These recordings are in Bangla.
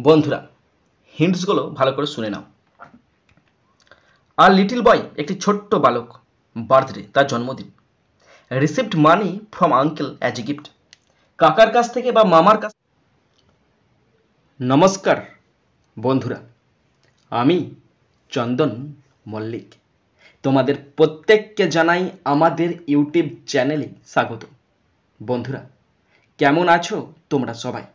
বন্ধুরা, হিন্টসগুলো ভালো করে শুনে নাও। আর লিটল বয়, একটি ছোট্ট বালক, বার্থডে, তার জন্মদিন। Received money from uncle as a gift, কাকার কাছ থেকে বা মামার কাছ। নমস্কার বন্ধুরা, আমি চন্দন মল্লিক তোমাদের প্রত্যেককে জানাই আমাদের ইউটিউব চ্যানেলে স্বাগত। বন্ধুরা, কেমন আছো তোমরা সবাই?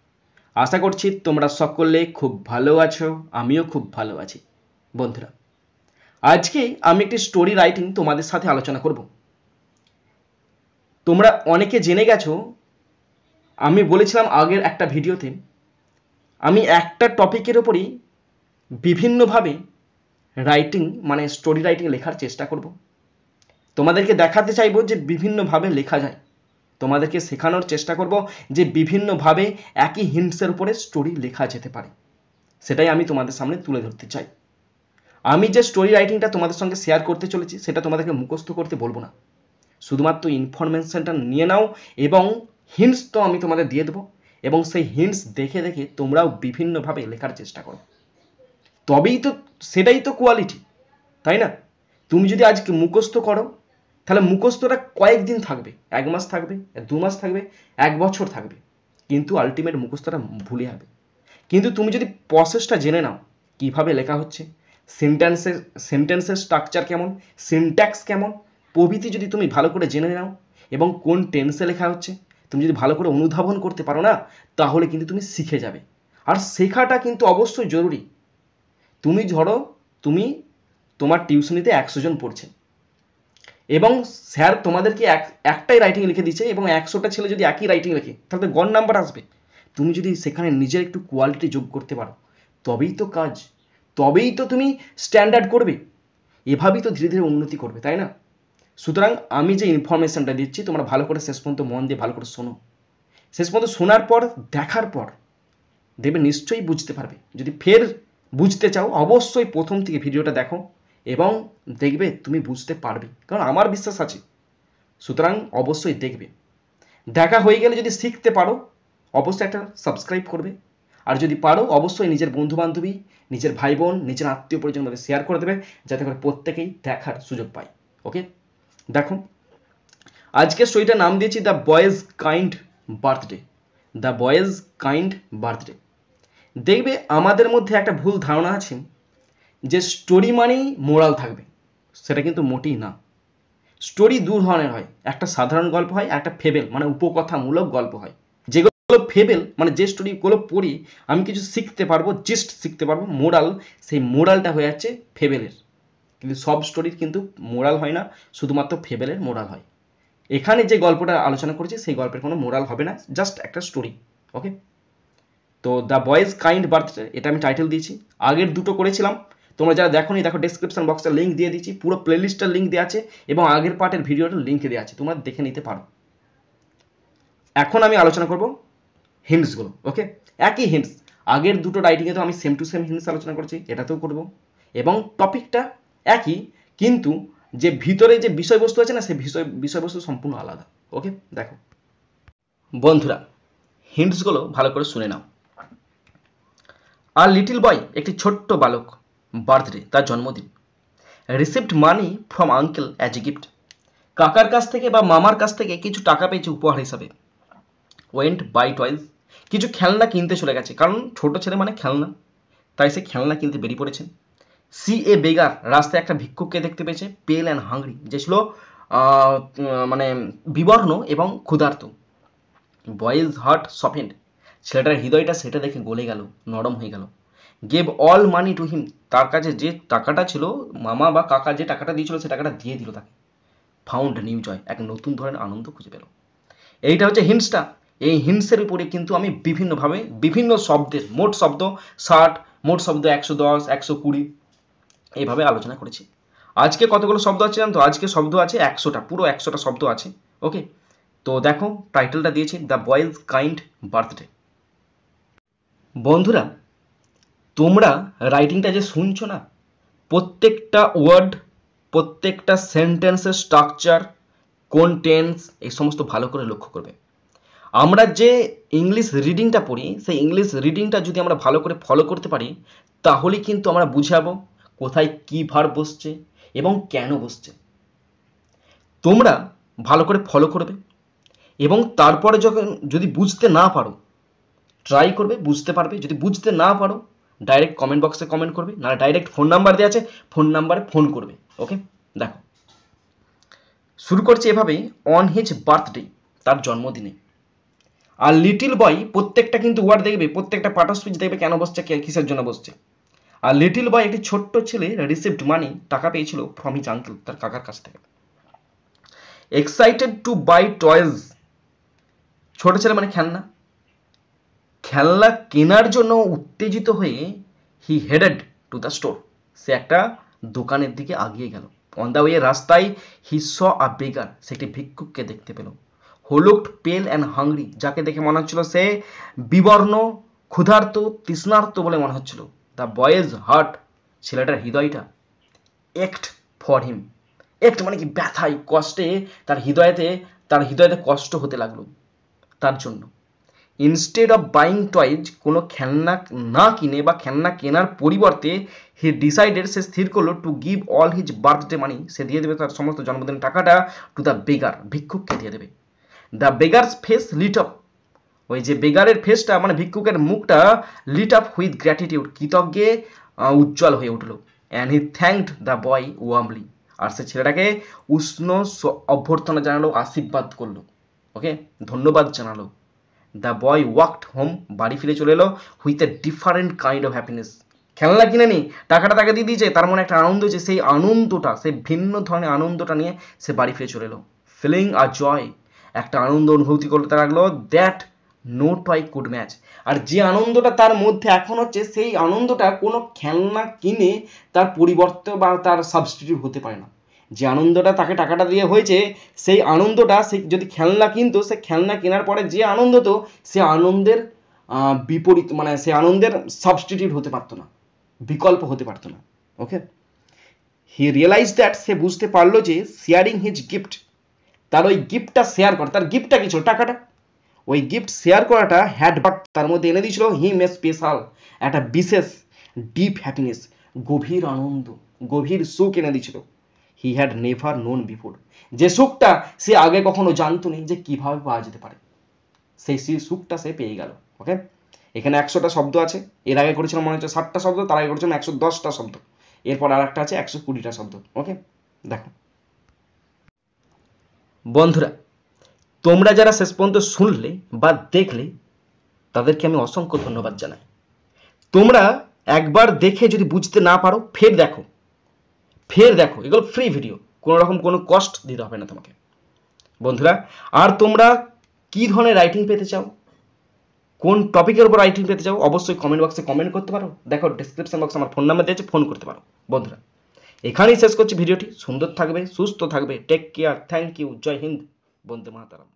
আশা করছি তোমরা সকলে খুব ভালো আছো, আমিও খুব ভালো আছি। বন্ধুরা, আজকে আমি একটি স্টোরি রাইটিং তোমাদের সাথে আলোচনা করব। তোমরা অনেকে জেনে গেছো, আমি বলেছিলাম আগের একটা ভিডিওতে আমি একটা টপিকের ওপরই বিভিন্নভাবে রাইটিং মানে স্টোরি রাইটিং লেখার চেষ্টা করব। তোমাদেরকে দেখাতে চাইবো যে বিভিন্নভাবে লেখা যায়, তোমাদেরকে শেখানোর চেষ্টা করব যে বিভিন্নভাবে একই হিন্টসের উপরে স্টোরি লেখা যেতে পারে। সেটাই আমি তোমাদের সামনে তুলে ধরতে চাই। আমি যে স্টোরি রাইটিংটা তোমাদের সঙ্গে শেয়ার করতে চলেছি সেটা তোমাদেরকে মুখস্থ করতে বলবো না, শুধুমাত্র ইনফরমেশনটা নিয়ে নাও এবং হিন্টস তো আমি তোমাদের দিয়ে দেবো, এবং সেই হিন্টস দেখে দেখে তোমরাও বিভিন্নভাবে লেখার চেষ্টা করো। তবেই তো, সেটাই তো কোয়ালিটি, তাই না? তুমি যদি আজকে মুখস্থ করো তাহলে মুখস্থটা কয়েকদিন থাকবে, 1 মাস থাকবে, 2 মাস থাকবে, 1 বছর থাকবে, কিন্তু আলটিমেট মুখস্থটা ভুলে যাবে। কিন্তু তুমি যদি প্রসেসটা জেনে নাও, কিভাবে লেখা হচ্ছে, সেন্টেন্সের স্ট্রাকচার কেমন, সিনট্যাক্স কেমন প্রভৃতি যদি তুমি ভালো করে জেনে নাও, এবং কোন টেন্সে লেখা হচ্ছে তুমি যদি ভালো করে অনুধাবন করতে পারো না, তাহলে কিন্তু তুমি শিখে যাবে। আর শেখাটা কিন্তু অবশ্যই জরুরি। তুমি ধরো, তুমি তোমার টিউশনিতে 100 জন পড়ছে এবং স্যার তোমাদেরকে একটাই রাইটিং লিখে দিচ্ছে এবং 100টা ছেলে যদি একই রাইটিং লেখে তাহলে গড় নাম্বার আসবে। তুমি যদি সেখানে নিজের একটু কোয়ালিটি যোগ করতে পারো তবেই তো কাজ, তবেই তো তুমি স্ট্যান্ডার্ড করবে, এভাবেই তো ধীরে ধীরে উন্নতি করবে, তাই না? সুতরাং আমি যে ইনফরমেশনটা দিচ্ছি তোমরা ভালো করে শেষ পর্যন্ত মন দিয়ে ভালো করে শোনো। শেষ পর্যন্ত শোনার পর, দেখার পর দেখবে নিশ্চয়ই বুঝতে পারবে। যদি ফের বুঝতে চাও অবশ্যই প্রথম থেকে ভিডিওটা দেখো এবং দেখবে তুমি বুঝতে পারবে, কারণ আমার বিশ্বাস আছে। সুতরাং অবশ্যই দেখবে। দেখা হয়ে গেলে যদি শিখতে পারো অবশ্যই একটা সাবস্ক্রাইব করবে, আর যদি পারো অবশ্যই নিজের বন্ধু বান্ধবী, নিজের ভাই বোন, নিজের আত্মীয় পরিজনের মধ্যে শেয়ার করে দেবে, যাতে করে প্রত্যেকেই দেখার সুযোগ পায়। ওকে, দেখো আজকে স্টোরিটার নাম দিয়েছি the boys kind birthday. The boys kind birthday. দেখবে আমাদের মধ্যে একটা ভুল ধারণা আছে যে স্টোরি মানেই মোরাল থাকবে, সেটা কিন্তু মোটেই না। স্টোরি দু ধরনের হয়, একটা সাধারণ গল্প হয়, একটা ফেবেল মানে উপকথামূলক গল্প হয়। যেগুলো ফেবেল মানে যে স্টোরিগুলো পড়ি আমি কিছু শিখতে পারবো, জিস্ট শিখতে পারবো, মোরাল, সেই মোরালটা হয়ে যাচ্ছে ফেবেলের। কিন্তু সব স্টোরির কিন্তু মোরাল হয় না, শুধুমাত্র ফেবেলের মোরাল হয়। এখানে যে গল্পটা আলোচনা করছি সেই গল্পের কোনো মোরাল হবে না, জাস্ট একটা স্টোরি। ওকে, তো দ্য বয়েজ কাইন্ড বার্থডে এটা আমি টাইটেল দিয়েছি। আগের দুটো করেছিলাম, তোমরা যারা দেখোনি দেখো, ডেসক্রিপশন বক্সে লিঙ্ক দিয়ে দিচ্ছি, পুরো প্লেলিস্টের লিঙ্ক দেওয়া আছে এবং আগের পার্টের ভিডিওটার লিঙ্ক দেওয়া আছে, তোমরা দেখে নিতে পারো। এখন আমি আলোচনা করব হিন্টসগুলো। ওকে, একই হিন্টস, আগের দুটো রাইটিংয়ে তো আমি সেম টু সেম হিন্টস আলোচনা করছি, এটাতেও করব, এবং টপিকটা একই, কিন্তু যে ভিতরে যে বিষয়বস্তু আছে না, সেই বিষয়বস্তু সম্পূর্ণ আলাদা। ওকে, দেখো বন্ধুরা, হিন্টসগুলো ভালো করে শুনে নাও। আর লিটল বয়, একটি ছোট্ট বালক, বার্থডে, তার জন্মদিন। Received money from uncle as a gift, কাকার কাছ থেকে বা মামার কাছ থেকে কিছু টাকা পেয়েছে উপহার হিসাবে। ওয়েন্ট বাই টয়েস, কিছু খেলনা কিনতে চলে গেছে, কারণ ছোট ছেলে মানে খেলনা, তাই সে খেলনা কিনতে বেরিয়ে পড়েছে। সি এ বেগার, রাস্তায় একটা ভিক্ষুককে দেখতে পেয়েছে। পেল অ্যান্ড হাংরি, যে ছিল মানে বিবর্ণ এবং ক্ষুধার্ত। বয়েজ হার্ট সফেন্ড, ছেলেটার হৃদয়টা সেটা দেখে গলে গেল, নরম হয়ে গেল। Gave all money to him, তার কাছে যে টাকাটা ছিল, মামা বা কাকা যে টাকাটা দিয়েছিল সে টাকাটা দিয়ে দিল তাকে। ফাউন্ড নিউ জয়, এক নতুন ধরনের আনন্দ খুঁজে পেল। এইটা হচ্ছে হিন্টসটা। এই হিন্টসের উপরে কিন্তু আমি বিভিন্নভাবে বিভিন্ন শব্দের, মোট শব্দ 60, মোট শব্দ 110, 120 এইভাবে আলোচনা করেছি। আজকে কতগুলো শব্দ আছে জানো তো? আজকে শব্দ আছে 100টা, পুরো 100টা শব্দ আছে। ওকে, তো দেখো টাইটেলটা দিয়েছি দ্য বয়েজ কাইন্ড বার্থডে। বন্ধুরা, তোমরা রাইটিংটা যে শুনছো না, প্রত্যেকটা ওয়ার্ড, প্রত্যেকটা সেন্টেন্সের স্ট্রাকচার, কোন টেন্স, এই সমস্ত ভালো করে লক্ষ্য করবে। আমরা যে ইংলিশ রিডিংটা পড়ি সেই ইংলিশ রিডিংটা যদি আমরা ভালো করে ফলো করতে পারি তাহলেই কিন্তু আমরা বুঝাবো কোথায় কি ভার্ব বসছে এবং কেন বসছে। তোমরা ভালো করে ফলো করবে এবং তারপরে যখন যদি বুঝতে না পারো ট্রাই করবে, বুঝতে পারবে। যদি বুঝতে না পারো ডাইরেক্ট কমেন্ট বক্সে কমেন্ট করবে, না ডাইরেক্ট ফোন নাম্বার দেওয়া আছে, ফোন নাম্বারে ফোন করবে। ওকে, দেখো শুরু করছি এভাবেই। অন হিজ বার্থডে, তার জন্মদিনে। আর লিটিল বয়, প্রত্যেকটা কিন্তু ওয়ার্ড দেখবে, প্রত্যেকটা পার্ট অফ স্পিচ দেখবে কেন বসছে, কিসের জন্য বসছে। আর লিটিল বয় একটি ছোট্ট ছেলে রিসিভড মানি, টাকা পেয়েছিল ফ্রম হিজ আঙ্কেল, তার কাকার কাছ থেকে। এক্সাইটেড টু বাই টয়েজ, ছোট ছেলে মানে খেলনা, খেলনা কেনার জন্য উত্তেজিত হয়ে হি হেডেড টু দ্য স্টোর, সে একটা দোকানের দিকে আগিয়ে গেল। অন দ্য ওয়ে, রাস্তায় হি স আ বেগার, সে একটি ভিক্ষুককে দেখতে পেল। হু লুকড পেল অ্যান্ড হাংরি, যাকে দেখে মনে হচ্ছিল সে বিবর্ণ, ক্ষুধার্ত, তৃষ্ণার্ত বলে মনে হচ্ছিল। দ্য বয়েজ হার্ট, ছেলেটার হৃদয়টা, একট ফর হিম, একট মানে কি ব্যথায়, কষ্টে, তার হৃদয়তে কষ্ট হতে লাগলো তার জন্য। ইনস্টেড অফ বাইং টয়েজ, কোনো খেলনা না কিনে বা খেলনা কেনার পরিবর্তে হি ডিসাইডেড, সে স্থির করলো to give all his birthday money, সে দিয়ে দেবে তার সমস্ত জন্মদিনের টাকাটা টু দ্য বেগার, ভিক্ষুককে দিয়ে দেবে। The beggar's face lit up, ওই যে বেগারের ফেসটা মানে ভিক্ষুকের মুখটা লিট আপ উইথ গ্র্যাটিটিউড, কৃতজ্ঞে উজ্জ্বল হয়ে উঠলো। And he thanked the boy warmly, আর সে ছেলেটাকে উষ্ণ অভ্যর্থনা জানালো, আশীর্বাদ করলো। ওকে, ধন্যবাদ জানালো। দ্য বয় ওয়াকড হোম, বাড়ি ফিরে চলে এলো with a different kind of happiness. খেলনা কিনে নি, টাকাটা তাকে দিয়ে দিয়েছে, তার মনে একটা আনন্দ হয়েছে, সেই আনন্দটা, সেই ভিন্ন ধরনের আনন্দটা নিয়ে সে বাড়ি ফিরে চলে এলো। ফিলিং আ জয়, একটা আনন্দ অনুভূতি করতে লাগলো, that no toy could match, আর যে আনন্দটা তার মধ্যে এখন হচ্ছে, সেই আনন্দটা কোনো খেলনা কিনে তার পরিবর্তে বা তার সাবস্টিটিউট হতে পারে না। যে আনন্দটা তাকে টাকাটা দিয়ে হয়েছে, সেই আনন্দটা সে যদি খেলনা কিনতো, সে খেলনা কেনার পরে যে আনন্দ তো, সে আনন্দের বিপরীত, মানে সে আনন্দের সাবস্টিটিউট হতে পারতো না, বিকল্প হতে পারতো না। ওকে, হি রিয়েলাইজ দ্যাট, সে বুঝতে পারলো যে শেয়ারিং হিজ গিফট, তার ওই গিফটটা শেয়ার করা, তার গিফটটা কি ছিল, টাকাটা, ওই গিফট শেয়ার করাটা হ্যাড বাট, তার মধ্যে এনে দিয়েছিল হিম এ স্পেশাল, একটা বিশেষ ডিপ হ্যাপিনেস, গভীর আনন্দ, গভীর সুখ এনে দিয়েছিল। He had never known before, যে সুখটা সে আগে কখনো জানতো নি যে কিভাবে পাওয়া যেতে পারে, সেই সুখটা সে পেয়ে গেল। ওকে, এখানে 100টা শব্দ আছে, এর আগে করেছিলাম মনে হচ্ছে 60টা শব্দ, তার আগে করেছিলাম 110টা শব্দ, এরপর আর একটা আছে 120টা শব্দ। ওকে, দেখো বন্ধুরা, তোমরা যারা শেষ পর্যন্ত শুনলে বা দেখলে তাদেরকে আমি অসংখ্য ধন্যবাদ জানাই। তোমরা একবার দেখে যদি বুঝতে না পারো ফের দেখো, এগুলো ফ্রি ভিডিও, কোনো রকম কোনো কস্ট দিতে হবে না তোমাকে বন্ধুরা। আর তোমরা কি ধরনের রাইটিং পেতে চাও, কোন টপিকের উপর রাইটিং পেতে চাও, অবশ্যই কমেন্ট বক্সে কমেন্ট করতে পারো। দেখো ডেসক্রিপশন বক্সে আমার ফোন নাম্বার দিয়েছে, ফোন করতে পারো বন্ধুরা। এখানেই শেষ করছি ভিডিওটি। সুন্দর থাকবে, সুস্থ থাকবে, টেক কেয়ার, থ্যাংক ইউ, জয় হিন্দ, বন্দে মাতরম।